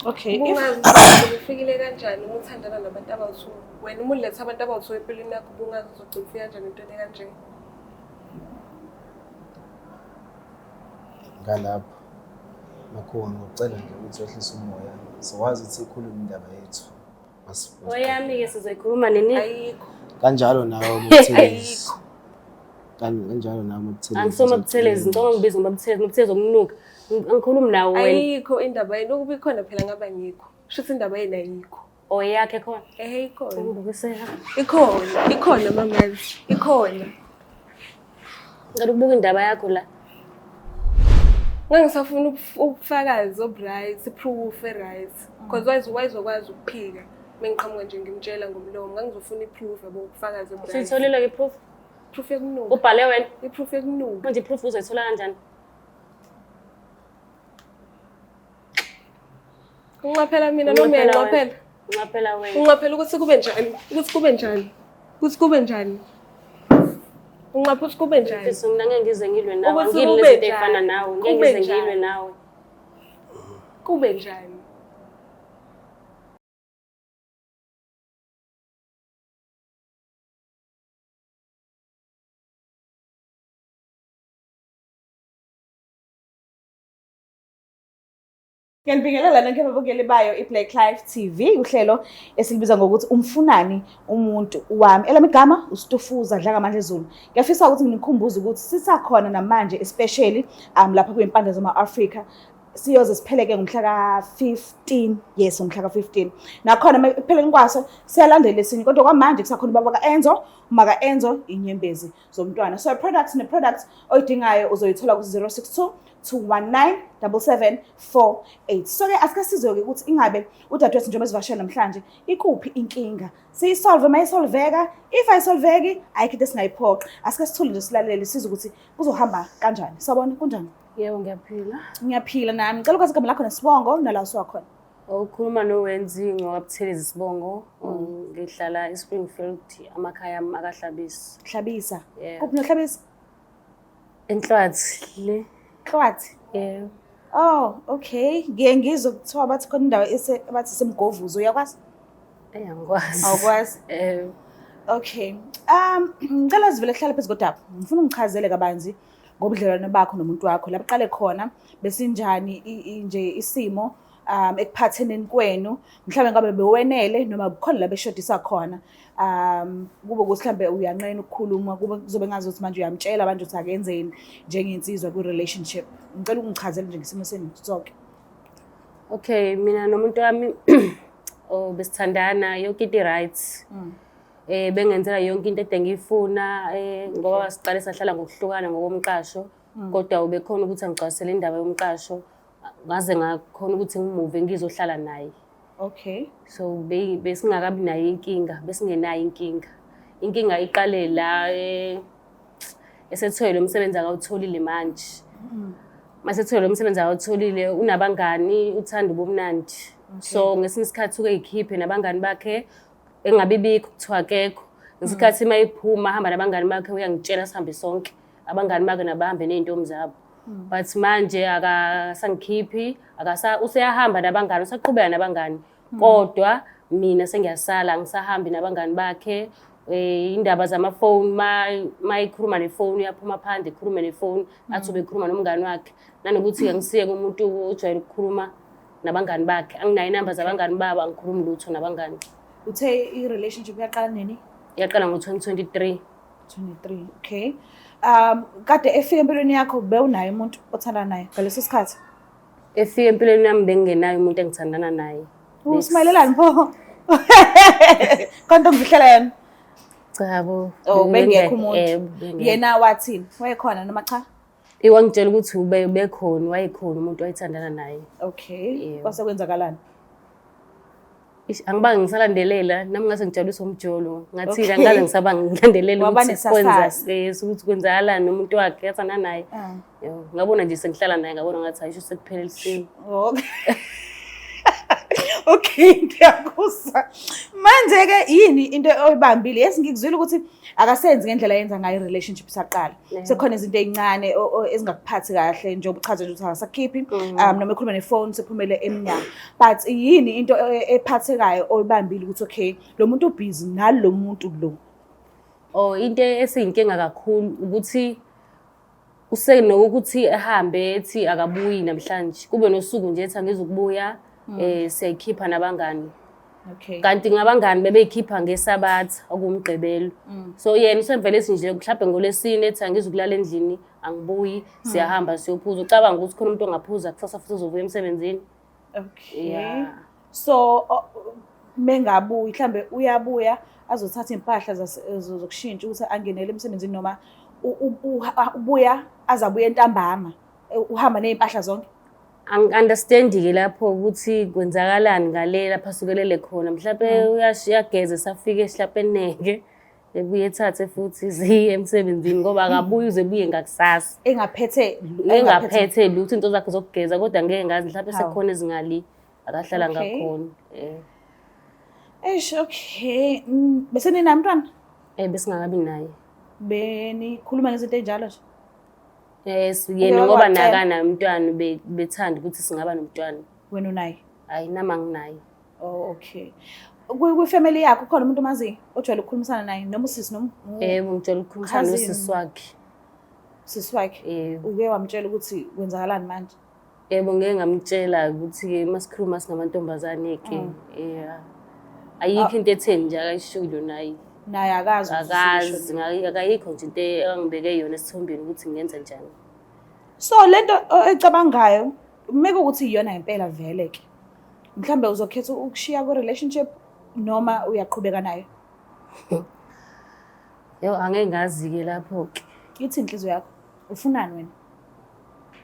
Okay. Ungazi ukuthi ufikile kanjani ukuthandana nabantu abawu2. Wena uma uletha abantu abawu2 empilweni yakho bungazi uzogcina ufika kanjani into kanje. Ngalapho makho ngicela nje ukuthi wehlise umoya siwazi ukuthi ikhuluma indaba yethu oyami ke sizoyikhuluma nini Ayikho. kanjalo nawe umthelezi kanjalo nawe umthelezi angisoma buthelezi ngicela ngibize ngobuthelezi okunuka angikhulumi nawe wena Ayikho indaba yini ukuba ikhona phela ngaba ngikho. Shuthi indaba yini ayikho. oyakhe khona Ikhona. ngibukisela Ikhona mamazi. Ikhona. ngicela ukubuka indaba yakho la Ngangisafuna ubufakazi obright, proof right. Because wayizokwazi ukuphika. Mengiqhamuka nje ngimtshela ngomlomo, ngangizofuna iproof yabo ubufakazi obright. sitholile ke proof Proof yekunuka. ubhale wena Iproof yekunuka. manje iproof uzoyithola kanjani Unqaphela mina noma uyanqaphela. unqaphela wena Unqaphela ukuthi kube njani? Ukuthi kube njani? Unqapha ukuthi kube njani? mfisi mina ngeke ngize ngilwe nawe Ukuthi ngilwe kube izinto njani? ezifana nawe ngeke Kube ngize ngilwe njani? nawe Kube njani? Ngiyanibingelela nonke ababukeli bayo iBlack Life TV uhlelo esilibiza ngokuthi umfunani umuntu wami. Elami igama uStufuza Dlakamandla Zulu. Ngiyafisa ukuthi nginikhumbuze ukuthi sisakhona namanje especially lapha kwimpande zama-Africa. Siyoze sipheleke ngomhla ka-15 yes ngomhla ka-15 nakhona ekupheleni kwaso siyalandela esinye kodwa kwamanje kusakhona ubaba ka-Enzo uma ka-Enzo inyembezi zomntwana so product oyidingayo uzoyithola ku-062 219 7748 so ke asike sizwe-ke ukuthi ingabe udadewethu njengoba esivakashela namhlanje ikuphi inkinga siyisolve mayisolveka if ayisolveki ayikho into esingayiphoqa asike sithule nje silalele sizwe ukuthi kuzohamba kanjani sabona kunjani yebo ngiyaphila ngiyaphila nami ngicela ukwazi igama lakho nesibongo nala usiwakhona ukhuluma nowenzi ngowabuthelezi Sibongo ngihlala eSpringfield amakhaya ami akahlabisi Hlabisa Yeah. kuphi nohlabisa enhlwathi le Hlwathi yebo oh okay ngiye ngizwe kuthiwa bathi khona indawo bathi semgovuzo uyakwazi ayangikwazi awukwazi okay ngicela sivele hlala phezu kodaba ngifuna ungichazele kabanzi ngobudlelwane bakho nomuntu wakho lapho qale khona besinjani nje isimo ekuphatheneni kwenu mhlawumbe ngabe bewenele noma bukhona la beshodisa khona kube ukuthi mhlambe uyanqena ukukhuluma kube kuzobe ngazi ukuthi manje uyamtshela manje ukuthi akenzeni njengensizwa ku relationship ngicela ungichazele nje ngesimo senu sonke okay mina nomuntu wami besithandana yonke into rights bengenzela yonke into engiyifuna ngoba siqale sahlala ngokuhlukana ngokomqasho kodwa ubekhona ukuthi angicwasele indaba yomqasho ngaze ngakhona ukuthi ngimove ngizohlala naye okay so besingakabi nayo inkinga besingenayo inkinga iqale la esethwele umsebenzi akawutholile manje masethwele umsebenzi akawutholile unabangani uthanda ubumnandi so ngesinye isikhathi ukeyikhiphe nabangani bakhe engabibikho kuthiwa akekho ngesikhathi mayiphuma hamba nabangani bakhe uyangitshela sihambe sonke abangani bakhe nabahambe ney'ntombi zabo but manje akasangikhiphi useyahamba nabangani usaqhubeka nabangani kodwa mina sengiyasala angisahambi nabangani bakhe indaba zamafoni mayikhuluma nefoni uyaphuma phandle ikhulume nefoni athi ubekhuluma nomngani wakhe nanokuthi angisiye kumuntu ojwayele ukukhuluma nabangani bakhe anginayo inamba zabangani babo angikhulumi lutho nabangani uthe i-relationship yaqala nini yaqala ngo-2023 okay kade efika empilweni yakho bewunayo umuntu othanda naye ngaleso sikhathi efika empilweni yami bengingenayo umuntu engithandana naye usimayelelani pho konto ngifihlela yena chabo bengekho umuntu yena wathini wayekhona noma cha iwangitshela ukuthi ubekhona wayekhona umuntu wayethandana naye okay kwase kwenzakalani angibangi ngisalandelela nami ngase ngitshaliswa umjolo ngathi angikaze ngisaba ngilandelela ukuthi kwenzakalani nomuntu wakhe yathanda naye ngabona nje sengihlala naye ngabona ngathi ayisho sekuphela isimo okay ngiyakuzwa manje ke yini into oyibambile yes ngikuzwile ukuthi akasenzi ngendlela yenza ngayo i-relationship isaqala. Yeah. Sekukhona izinto ey'ncane ezingakuphathi kahle njengoba uchaza nje ukuthi akasakhiphi noma ekhuluma nefoni sephumele emnyango. But yini into ephathekayo oyibambile ukuthi okay lo muntu ubhizi nalo muntu lo? Oh, into esiyinkinga kakhulu ukuthi usenokuthi ehambe ethi akabuyi namhlanje. Kube nosuku nje ethi angizukubuya siyayikhipha nabangani. Okay. Kanti ngabangani bebeyikhipha ngesabatha okumgqibelo. So yena usemvele esinje mhlawumbe ngolesine ethi angizukulala endlini angibuyi siyahamba siyophuza. Ucabanga ukuthi khona umuntu ongaphuza kusasa futhi uzovuya emsebenzini. Okay. Yeah. So mengabuyi mhlambe uyabuya azothatha impahla zokushintsha ukuthi angenele emsebenzini noma ubuya azabuya entambama uhamba nezimpahla zonke. Angi-understandi-ke lapho ukuthi kwenzakalani ngale lapha sukelele khona. Mhlawumbe uyageza safike esihlapeneke ebuye ethathe futhi ziye emsebenzini ngoba akabuyi uze buye ngakusasa. Engaphethe lutho into zakhe zokugeza kodwa ngeke ngazi mhlawumbe sekukhona ezingali akahlala ngakhona. Okay. Bese ninamntwana? Besingakabi naye. Benikhuluma ngezinto enjalo nje? Yes, yena ngoba nakana umntwana bethanda ukuthi singaba nomntwana. Wena unaye? Hayi nama nginaye. Oh, okay. Kwi-family yakho khona umuntu omaziyo ojwayele ukukhulumisana naye noma usisi noma? Ngijwayele ukukhulumisana nosisi wakhe. Sisi wakhe? Uke wamtshela ukuthi kwenzakalani manje? Yebo ngeke ngamtshela ukuthi masikhuluma singamantombazane-ke. Ayikho into etheni nje akayishilo naye. Naye akazi. Akayikho nje into angibeke yona esithombeni ukuthi ngenza njani. So lento ecabangayo meke ukuthi iyona impela vele ke. Mhlambe uzokhetha ukushiya ku-relationship noma uyaqhubeka nayo? Yo angeke ngazi-ke lapho-ke. Ithi inhliziyo yakho ufunani wena?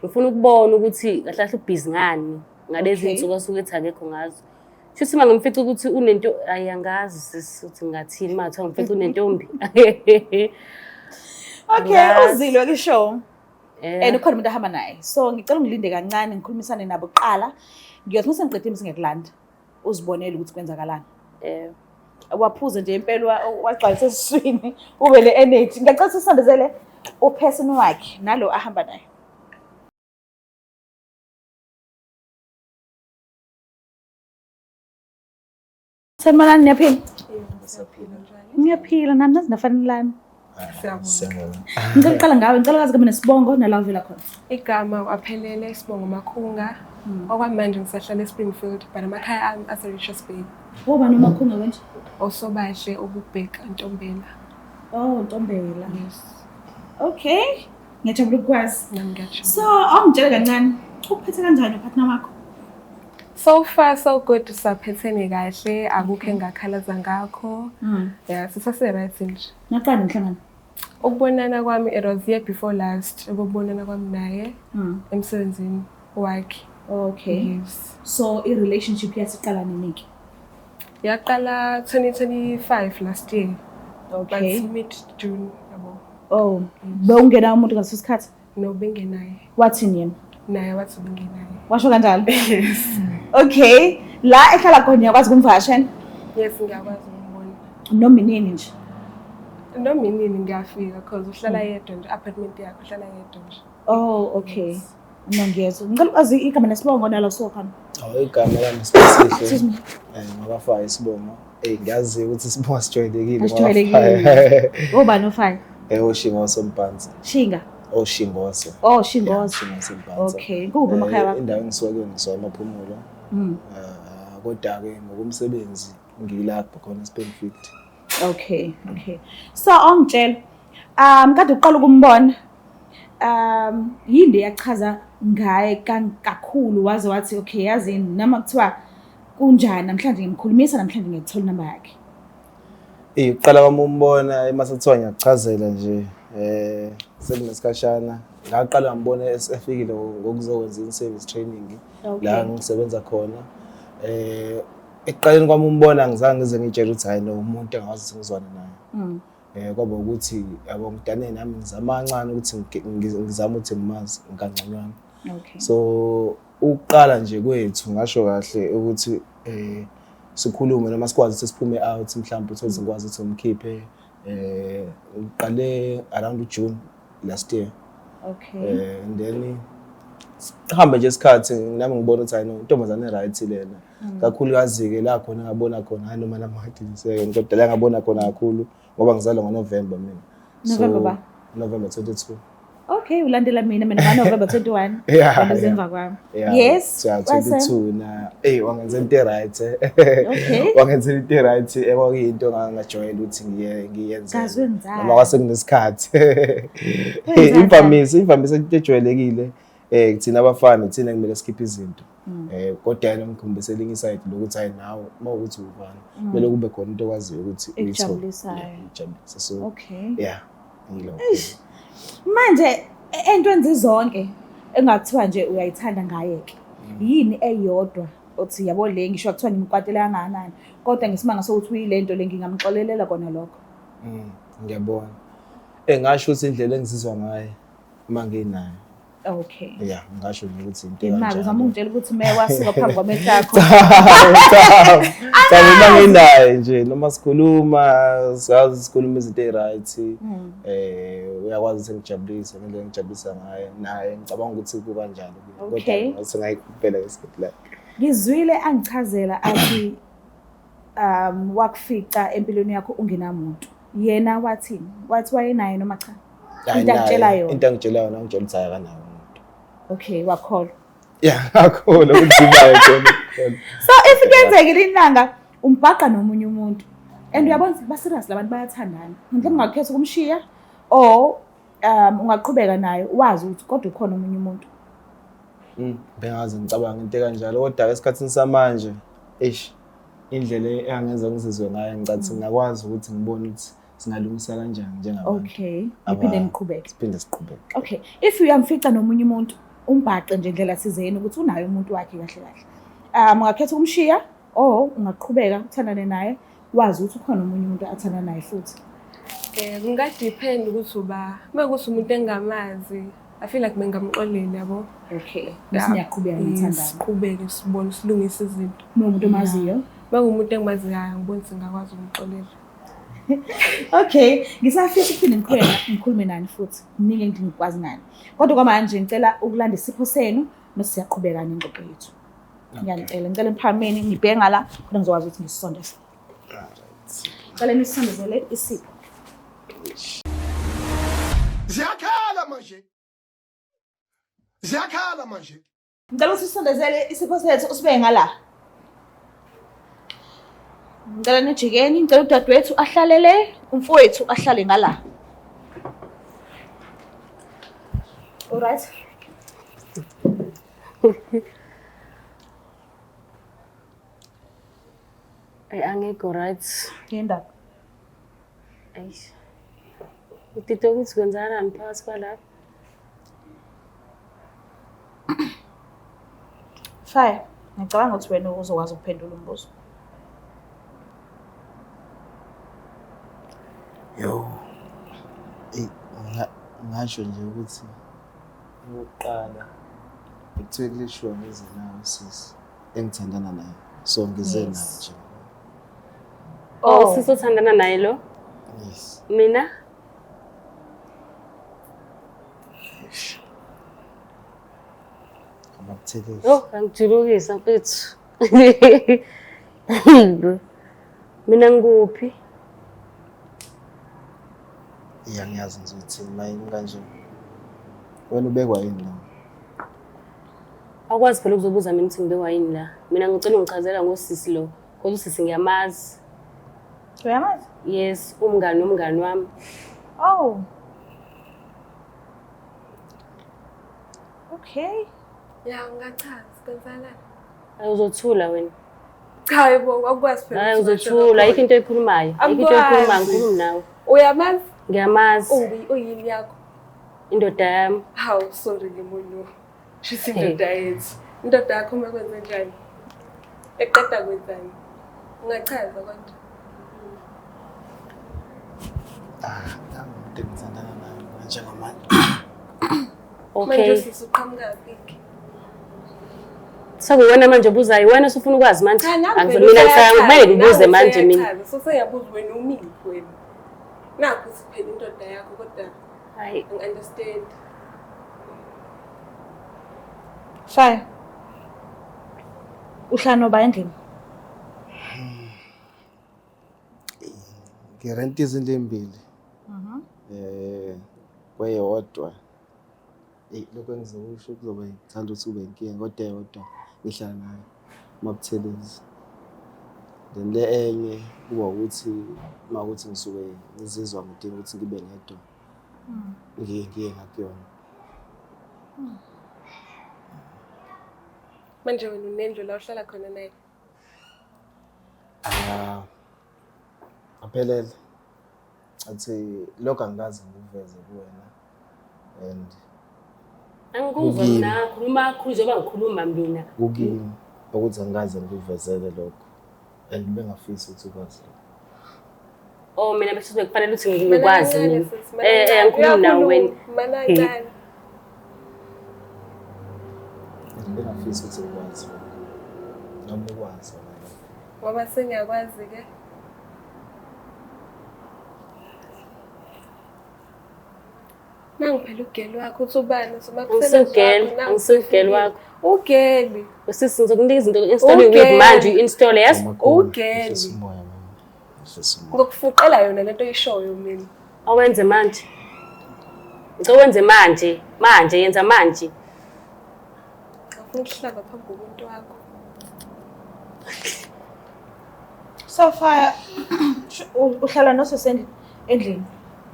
Ngifuna ukubona ukuthi kahle kahle ubhizi ngani ngalezi zinsuku asuke ethi akekho ngazo. Shuthi mangimfica ukuthi unento ayangazi sisithi ngathini mathe ngimfica unentombi. Okay, uzilwe ke show. Ukhona umuntu ahamba naye. So ngicela ungilinde kancane ngikhulumisane nabo kuqala. Ngiyothi mase ngiqedile singekulanda. Uzibonele ukuthi kwenzakalani. Waphuza nje impela wagcwalisa esiswini ube le energy. Ngiyacela sisambezele uperson wakhe nalo ahamba naye. Sanibonani niyaphila? Ngiyaphila nami nazi nafanelani. Siyabonga. Ngicela uqala ngawe, ngicela kazi kube nesibongo nala uvela khona. Igama waphelele Sibongo Makhunga. Okwamanje ngisahlala eSpringfield but amakhaya ami ase-Richards Bay. Woba noMakhunga kanje? Osobahle ukubheka Ntombela. Oh, Ntombela. Yes. Okay. Ngiyajabula ukwazi. Nami ngiyajabula. So, awungitshela kancane. Ukuphethe kanjani upartner wakho? So far so good, saphethene kahle, akukho engakhalaza ngakho. Yeah, sisase-right nje. Naqala umhlangano. Ukubonana kwami it was year before last, ukubonana kwami naye emsebenzini wakhe. Okay. Yes. So i-relationship yasiqala nini? Yaqala 2025 last year. Okay. But mid-June yabo. Oh, bewungena umuntu ngaleso sikhathi? No bengenaye. Wathini yena? Naye wathi bengenaye. Washo kanjalo? Yes. Okay. La ehlala khona uyakwazi ukumvakashela? Yes, ngiyakwazi ukubona. Noma inini nje? Noma inini ngiyafika because uhlala yedwa nje, apartment yakhe uhlala yedwa nje. Oh, okay. Ngiyezwa. Ngicela ukwazi igama nesibongo nalo sokhona. Igama lami Sibongo. Excuse me. Ngabafaka isibongo. Ngiyazi ukuthi isibongo sijwayelekile. Asijwayelekile. Ubani ofaka? Oshinga wasoMpanza. Shinga. Oshingose. Oh, Shingose. Oshinga wasoMpanza. Okay. Kuphi emakhaya wakho? Indawo engisuke ngisona amaphumulo. Kodwa-ke ngokumsebenzi ngilapha khona eSpringfield. Okay, okay. So ongitshela kade uqala ukumbona yini yachaza ngaye kakhulu waze wathi okay yazini noma kuthiwa kunjani namhlanje ngimkhulumisa namhlanje ngiyithola inamba yakhe. Uqala kwami umbona emasathiwa ngiyachazela nje sekunesikashana ngaqala ngibona efikile ngokuzokwenza in-service training la ngisebenza khona. Ekuqaleni kwami umbona ngizange ngize ngitshela ukuthi hayi no umuntu engawazi ngizwana naye. Kwaba ukuthi yabo ngidane nami ngizama kancane ukuthi ngizama ukuthi ngimazi ngikangconywana. Okay. So uqala nje kwethu ngasho kahle ukuthi sikhulume noma sikwazi ukuthi siphume out mhlawumbe uthi ngikwazi ukuthi ngimkhiphe Uqale around June last year. Okay. And then hambe nje isikhathi nami ngibona ukuthi hayi no intombazane right lena. Kakhulukazi ke la khona ngabona khona hayi noma namadiseke kodwa la ngabona khona kakhulu ngoba ngizalwa ngoNovember mina. November ba? November 22. Okay, ulandela mina November 21. Yeah. Emva kwami. Yeah, Yes. so 22 na wangenza into right. Okay. Wangenza into right ekwakuyinto ngangajwayela ukuthi ngiyenze. Kazwenzani. Noma kwase kunesikhathi. Wenzani? Imvamisa into ejwayelekile kuthina abafana thina kumele skip izinto. Kodwa yena ngikhombise elinye iside lokuthi hayi nawe mawukuthi ubani kumele kube khona into okwaziyo ukuthi Ejabulisayo. ijabulisa. So Okay. yeah. Ngilokho. Manje entwenzi zonke engathiwa nje uyayithanda ngayeke. Yini eyodwa othi yabo le ngisho kuthiwa ngimkwatela kangakanani kodwa ngesimanga sokuthi uyilento le ngingamxolelela kona lokho. Ngiyabona. Ngasho ukuthi indlela engizizwa ngayo uma nginayo. Okay. Yeah, ngasho nje ukuthi into Imali uzama ungitshela ukuthi wasika phambi kwamehlo akho. Cha uma nginayo nje noma sikhuluma sikhuluma izinto eziright uyakwazi ukuthi ngijabulise ngendlela engijabulisa ngayo naye ngicabanga ukuthi ku kanjalo kodwa singayikuphela isikhathi la. Ngizwile angichazela athi wakufica empilweni yakho ungenamuntu. Yena wathini? Wathi wayenaye noma cha? Into akutshela yona. Into angitshela yona ngitshela ukuthi akanayo umuntu. Okay, wakholwa. Yeah, akholwa ukudibayo khona. So if kuyenzekile inanga umbhaqa nomunye umuntu and uyabona ba serious labantu bayathandana. Mhlawumbe ungakhetha ukumshiya or ungaqhubeka naye wazi ukuthi kodwa ukhona omunye umuntu. Bengazi ngicabanga into kanjalo kodwa esikhathini samanje indlela engangenza ngizizwe ngayo ngicathi ngakwazi ukuthi ngibone ukuthi singalungisa kanjani njengabantu. Okay, iphinde niqhubeke. Siphinde siqhubeke. Okay, if uyamfica nomunye umuntu umbhaqe nje indlela sizeni ukuthi unayo umuntu wakhe kahle kahle. Ungakhetha ukumshiya or ungaqhubeka uthandane naye wazi ukuthi ukhona omunye umuntu athanda naye futhi. Kungadepend ukuthi mekuthi umuntu engamazi I feel like bengamxoleli yabo. Okay. Siyaqhubeka ngithandana. Siqhubeke sibone silungise izinto. Umuntu omaziyo. Bengumuntu engimaziyo ngibona singakwazi ukumxolela. Okay, ngisafisa ukuphinde ngikhulume nani futhi. Ningi ngikwazi ngani. Kodwa kwamanje ngicela ukulanda isipho senu bese siyaqhubeka nengxoxo yethu. Ngicela emphameni ngibheke ngala khona ngizokwazi ukuthi ngisondeze. Right. Cela nisondezele isipho. Ziyakhala manje. Ngicela usisondezele isipho sethu usibeke ngala. Ngicela nijikeni, ngicela udadewethu ahlalele, umfowethu ahlale ngala. Alright. Angekho right. Yindaba. Eish. Utito ukuthi kwenzanani phakathi kwalapha? Fire. Ngicabanga ukuthi wena uzokwazi ukuphendula umbuzo. Yo. Ngasho nje ukuthi uqala ekuthiwe kulishwa ngezinawo sisi engithandana naye. So ngize naye nje. Oh, sisothandana naye lo? Yes. Mina? Oh, angijulukisa mfethu. Mina ngikuphi? Yeah, ngiyazi nje ukuthi mayini kanje. Wena ubekwa yini la? Akwazi phela ukuzobuza mina ukuthi ngibekwa yini la. Mina ngicela ungichazela ngosisi lo. Kodwa usisi ngiyamazi. Uyamazi? Yes, umngani wami. Oh. Okay. Ya ngachaza kwenzanani? Ayozothula wena. Cha yebo akwazi phela. Hayi uzothula ayikho into ekhulumayo. Ayikho into ekhuluma ngikhuluma nawe. Uyamazi? Ngiyamazi. Uyini yakho? Indoda yami. Hawu sorry ngemuntu. Shisi indoda yethu. Indoda yakho mekwenze njani? Eqeda kwenzani? Ungachaza kodwa. Ngithandana naye njengamanje. Okay. Manje sisuqhamuka phi? Sekuwena manje obuzayo wena usufuna ukwazi manje. Cha Angizomina ngifaka kumele ngibuze manje mina. So seyabuza wena umiphi wena? nakho siphela indoda yakho kodwa Hayi. angi-understand. Shaya. Uhlala noba endlini? Ngirenta izinto embili. Kweyodwa. Lokho engizokusho kuzoba ngithanda ukuthi kube inkinga kodwa eyodwa ngihlala nayo uMabuthelezi. Then le enye kuba ukuthi mawukuthi ngisuke ngizizwa ngidinga ukuthi ngibe nedwa. Ngiye ngakuyona. Manje wena unendlu la uhlala khona naye. Aphelele. Athi lokho angikaze ngikuveze kuwena and Angikuzwa mina khuluma kakhulu njengoba ngikhuluma mina. kukini ukuthi angikaze ngikuvezele lokho and bengafisi ukuthi ukwazi lokho. Oh mina bese kufanele ukuthi ngikwazi mina. Ngikhuluma nawe wena. Mana kancane. Bengafisi ukuthi ukwazi lokho. Noma ukwazi wena. Ngoba sengiyakwazi ke. Nangiphela ugeli wakho uthi ubani Angisugeli wakho. Ugeli. Usisi ngizokunika izinto installing with manje uinstall yes. Ugeli. Ngokufuqela yona lento oyishoyo mina. Awenze manje. Uwenze manje yenza manje. Ngifuna ukuhlaba phambi komuntu wakho. Safaya uhlala nosesendini endlini.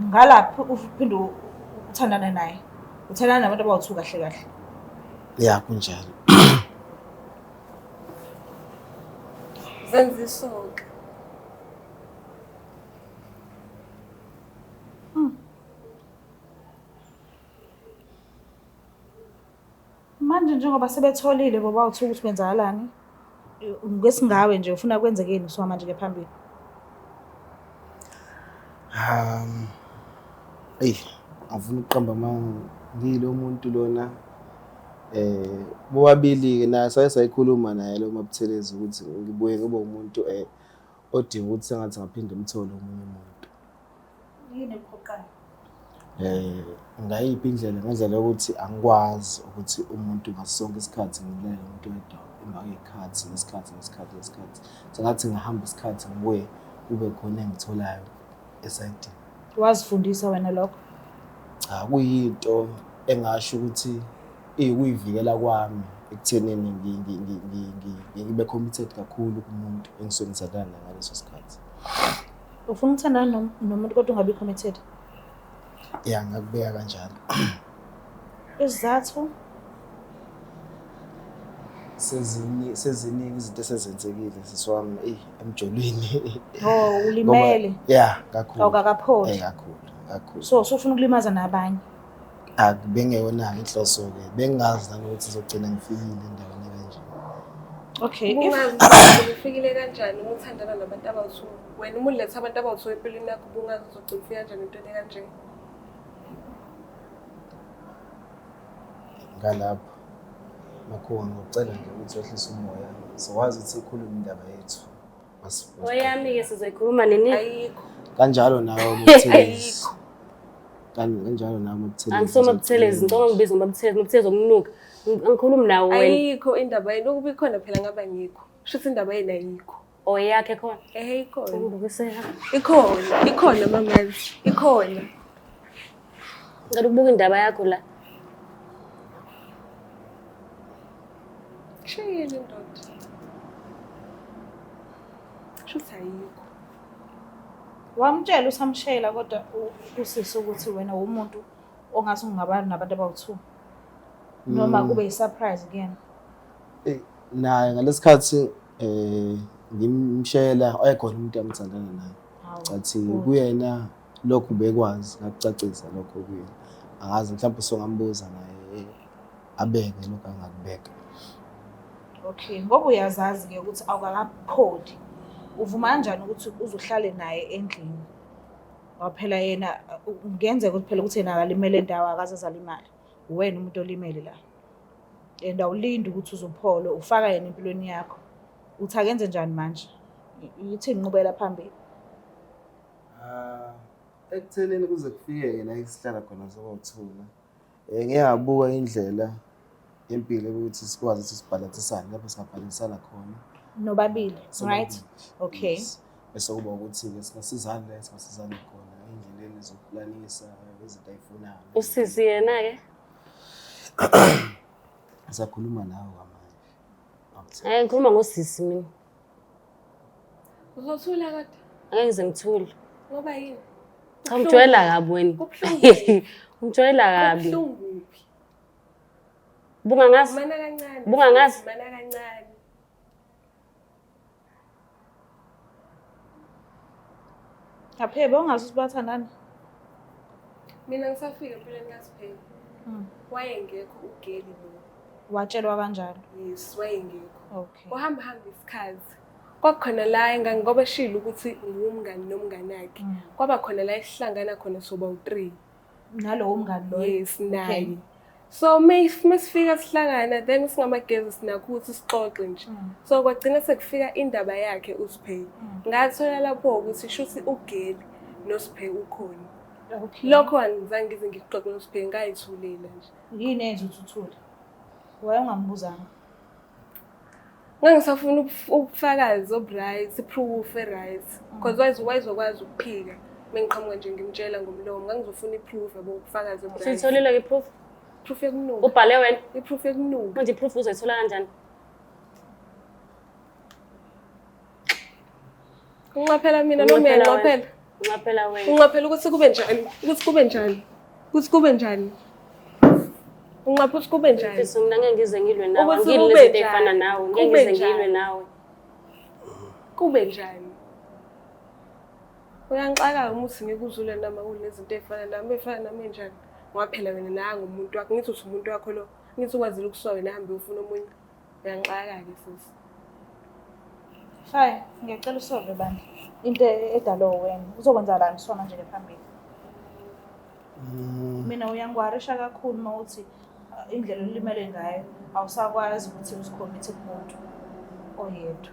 Ngalaphi uphinde uthandana naye. Uthandana nabantu abawu2 kahle kahle. Ya kunjalo. Zenza isoka. Manje njengoba sebetholile bobawu2 ukuthi kwenzakalani. Ngesingawe nje ufuna kwenzekeni so manje ke phambili. Afuna ukuqamba ngilo umuntu lona bobabili ke naye sayikhuluma naye lo Mabuthelezi ukuthi ngibuye kube umuntu odinga ukuthi sengathi ngaphinde umthole umunye umuntu. Yini ephoqayo? Ngayiphi indlela ngendlela ukuthi angikwazi ukuthi umuntu ngasonke isikhathi ngilele umuntu wedwa emva kwekhathi nesikhathi. Sengathi ngihamba isikhathi ngibuye kube khona engitholayo esayidini. Wazifundisa wena lokho? Cha kuyinto engasho ukuthi kuyivikela kwami ekuthenini ngibe committed kakhulu kumuntu engisuke ngithandana ngaleso sikhathi. Ufuna ukuthandana nomuntu kodwa ungabi committed? Ya ngakubeka kanjalo. Isizathu seziningi izinto esezenzekile siswami emjolweni. Oh ulimele. Ya kakhulu. Awukakapholi. Kakhulu. So ufuna ukulimaza nabanye? Bengeyona inhloso ke. Bengazi nanokuthi izogcina ngifikile endaweni kanje. Okay. Ungazi ufikile kanjani uma uthandana nabantu abawu2? Wena uma uletha abantu abawu2 empilweni yakho bungazi uzogcina ufika kanjani into kanje? Ngalapho makho ngicela nje ukuthi wehlise umoya. Sikwazi ukuthi sikhulume indaba yethu. Oyami ke sizoyikhuluma nini? Ayikho. Kanjalo nawe Mabuthelezi. Kanjalo nawe Mabuthelezi. Angisomabuthelezi ngicela ngibize Mabuthelezi okunuka. Angikhulumi nawe wena. Ayikho indaba yini ukuba ikhona phela ngaba ngikho. Shuthi indaba yini ayikho. Oyakhe khona. Ikhona. Ngibukisela. Ikhona mamazi. Ikhona. Ngicela ukubuka indaba yakho la. Shayini ndoda. Shuthi ayikho. Wamtshela usamshela kodwa usisi ukuthi wena umuntu ongase ungaba nabantu abawu2 noma kube yisurprise kuyena. Naye ngalesikhathi ngimshela wayekhona umuntu amthandana naye. Cathi kuyena lokhu bekwazi ngakucacisa lokho kuyena. Angazi mhlawumbe songambuza naye abeke lokho angakubeka. Okay, ngoba uyazazi ke ukuthi awukakapholi. Uvuma kanjani ukuthi uzohlale naye endlini? Waphela yena ngenzeka ukuthi phela ukuthi yena akalimele endawo akaze zalimala. Uwena umuntu olimele la. Awulindi ukuthi uzophole ufaka yena empilweni yakho. Uthi akenze njani manje? Yithi inqubela phambili. ekuthenini kuze kufike la esihlala khona sokuthula. Ngiyabuka indlela impilo ukuthi sikwazi ukuthi sibhalansisane lapho singabhalansisana khona. Nobabili, right? Okay. Bese kuba ukuthi-ke singasizana la singasizana khona endleleni zokulanisa izinto ay'funayo. Usisi yena-ke? Ngisakhuluma nawe manje. Ngikhuluma ngosisi mina. Uzothula kodwa? Angeke ngize ngithule. Ngoba yini? Cha umjwayela kabi wena. Kubuhlungu. Umjwayela kabi. Kubuhlungu kuphi? Bungangazi? Mana kancane. Bungangazi? Mana kancane. Aphebe ungazi ukuthi bathandana. Mina ngisafika empilweni kaSiphele. Wayengekho ugeli lo. Watshelwa kanjalo. Yes, wayengekho. Okay. Wahamba isikhathi. Kwakhona la ngoba eshilo ukuthi ngumngani nomngane wakhe. Kwaba khona la esihlangana khona soba u3. Nalowo mngani lo. Yes, naye. So masifika sihlangana then singamagezi sinakho ukuthi sixoxe nje. So kwagcina sekufika indaba yakhe uSiphele. Ngathola lapho ukuthi shuthi ugeli noSiphele ukhona. Okay. Lokho angizange ngize ngixoxe noSiphele ngayithulela nje. Yini enze uthuthule? Wayengambuzanga. Ngangisafuna ubufakazi obright, iproof eright. Because wayezokwazi ukuphika. Mengiqhamuka nje ngimtshela ngomlomo, ngangizofuna iproof yabo ubufakazi obright. Sitholile ke proof? Proof yokunuka. Ubhale wena? Iproof yokunuka. Manje iproof uzoyithola kanjani? Unqaphela mina noma uyanqaphela? Unqaphela wena. Unqaphela ukuthi kube njani? Ukuthi kube njani? Ukuthi kube njani? Unqapha ukuthi kube njani? Mfisi mina ngeke ngize ngilwe nawe. Ukuthi Ngilwe kube izinto njani? ezifana nawe. Ngeke Kube ngize ngilwe njani? nawe. Kube njani? Uyangixaka umuthi ngikuzule nama kunezinto ezifana nami efana nami njani? Ngoba phela wena nanga umuntu wakho, ngithi uthi umuntu wakho lo, ngithi ukwazile ukusuka wena hambe ufuna omunye. Uyangixaka ke sisi. Hayi, ngiyacela usove bandla. Into edalo wena uzokwenza la ngisona nje phambili. Mina uyangwarisha kakhulu mawuthi indlela olimele ngayo awusakwazi ukuthi uzicommit kumuntu oyedwa.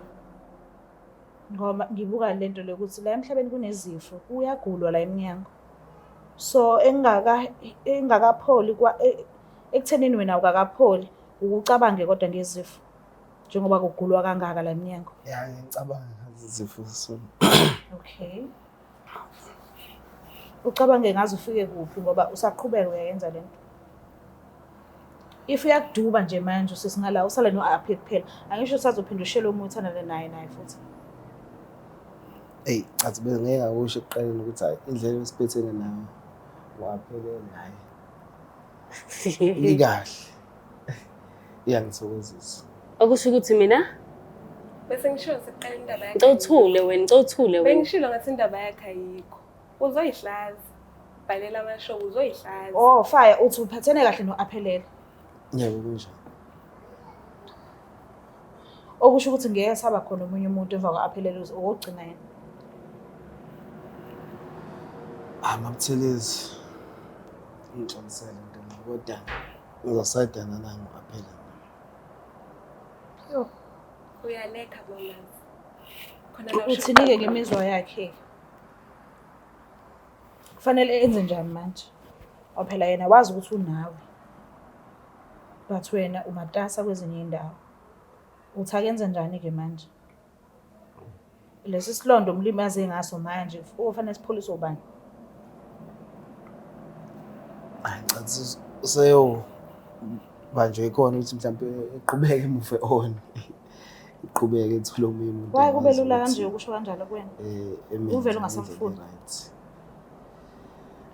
Ngoba ngibuka lento lokuthi la emhlabeni kunezifo uyagulwa la eminyango. So engakapholi ekuthenini wena ukakapholi ukucabange kodwa ngezifo njengoba kugulwa kangaka la eminyango. Ya ngicabanga izifo zisona. Okay. Ucabange ngaze ufike kuphi ngoba usaqhubeka uyayenza lento. If uyakuduba nje manje usesingala usale no aphi kuphela. Angisho usazophinda ushela umuntu uthandana naye futhi. Athi ngeke ngakusho ekuqaleni ukuthi hayi indlela esiphethene nayo waphelele naye. Ikahle. Iyangithokozisa. Okusho ukuthi mina Bese ngisho sekuqala indaba yakhe. Ngicawuthule wena. Bengishilo ngathi indaba yakhe ayikho. Uzoyihlaza. Bhalela amashow uzoyihlaza. Oh, fire uthi uphathene kahle noaphelele. Yebo kunjalo. Okusho ukuthi ngeke saba khona umunye umuntu emva kwaaphelele ukugcina yena. Amabuthelezi. Ngixolisele into kodwa ngizosayidana naye ngokuphela. Yo, Uyaleka mamazi. Khona la uthinike ngemizwa yakhe. Kufanele enze njani manje? Ophela yena wazi ukuthi unawe. But wena umatasa kwezinye indawo. Uthi akenze njani ke manje? Lesi silondo umlimaze ngaso manje ufanele sipholise ubani? Ngicathi useyo manje ikhona ukuthi mhlawumbe iqhubeke move on. Iqhubeke ethole omunye umuntu. Waye kube lula kanje ukusho kanjalo kuwena? Uvela ungasamfuni.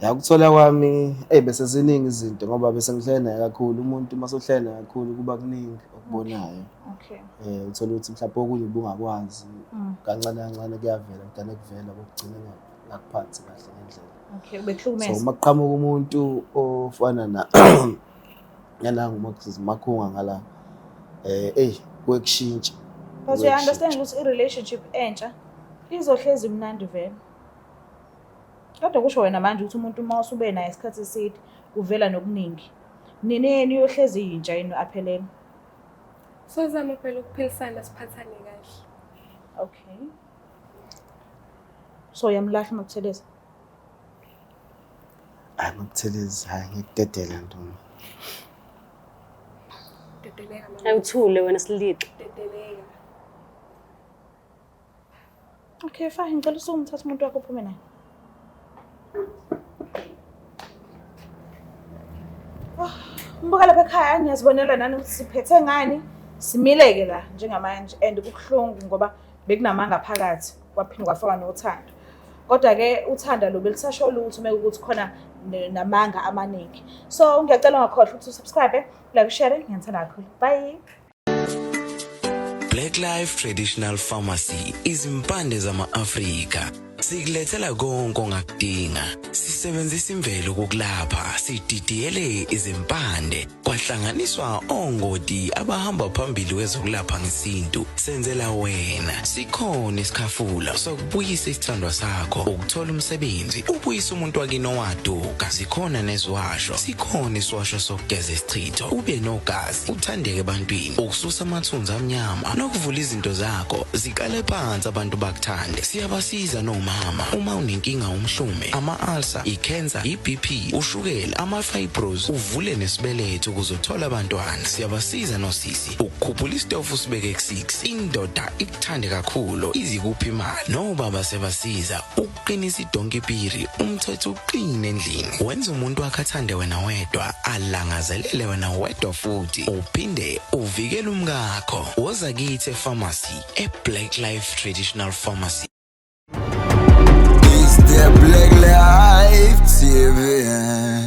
Yakuthola kwami bese ziningi izinto ngoba bese ngihlele naye kakhulu umuntu masohlele naye kakhulu kuba kuningi okubonayo. Okay. Uthola ukuthi mhlawumbe okunye ubungakwazi kancane kancane kuyavela kudane kuvela kokugcina ngakuphathi kahle ngendlela. Okay, bekuhlukumeza. So maqhamuka umuntu ofana na yana ngumakhunga ngala kwekushintsha. But you understand ukuthi i-relationship entsha izohlezi imnandi vele. Kodwa kusho wena manje ukuthi umuntu uma usube naye isikhathi eside uvela nokuningi. Nineni yohlezi intsha yini aphelele? Sozama phela ukuphilisana siphathane kahle. Okay. So yamlahla Mabuthelezi. Hayi ngokuthelezi, hayi ngikudedela Ntoni. Dedeleka mama. Awuthule wena Silixa. Dedeleka. Okay, fine. Ngicela usumthatha umuntu wakho uphume naye. Mbuka lapha ekhaya ngiyazibonela nani ukuthi siphethe ngani. Simileke la njengamanje and kubuhlungu ngoba bekunamanga phakathi kwaphinde kwafaka nothando. Kodwa ke uthanda lo belisasho lutho mekuthi khona namanga amaningi. So ngiyacela ungakhohlwa ukuthi usubscribe, like, share, ngiyithanda kakhulu. Bye. Black Life Traditional Pharmacy izimpande zama-Afrika. Sikulethela konke ongakudinga. Sisebenzisa imvelo kokulapha, sididiyele izimpande, kwahlanganiswa ongoti abahamba phambili kwezokulapha ngesintu. Senzela wena. Sikhona isikhafula sokubuyisa isithandwa sakho, ukuthola umsebenzi, ubuyisa umuntu wakini owaduka. Sikhona nezwasho. Sikhona iswasho sokugeza isichitho, ube nogazi, uthandeke ebantwini, ukususa amathunzi amnyama, nokuvula izinto zakho ziqale phansi abantu bakuthande. Siyabasiza noma uma unenkinga umhlume, ama-ulcer, i-cancer, i-BP, ushukela, ama-fibros, uvule nesibeletho ukuzothola abantwana. Siyabasiza nosisi ukukhuphula isitofu sibeke ku-6, indoda ikuthande kakhulu izikuphi imali. Nobaba sebasiza ukuqinisa idonkipiri, umthetho uqine endlini. Wenza umuntu wakhe athande wena wedwa, alangazelele wena wedwa futhi, uphinde uvikele umkakho. Woza kithi epharmacy, eBlack Life Traditional Pharmacy. The Black Life TV.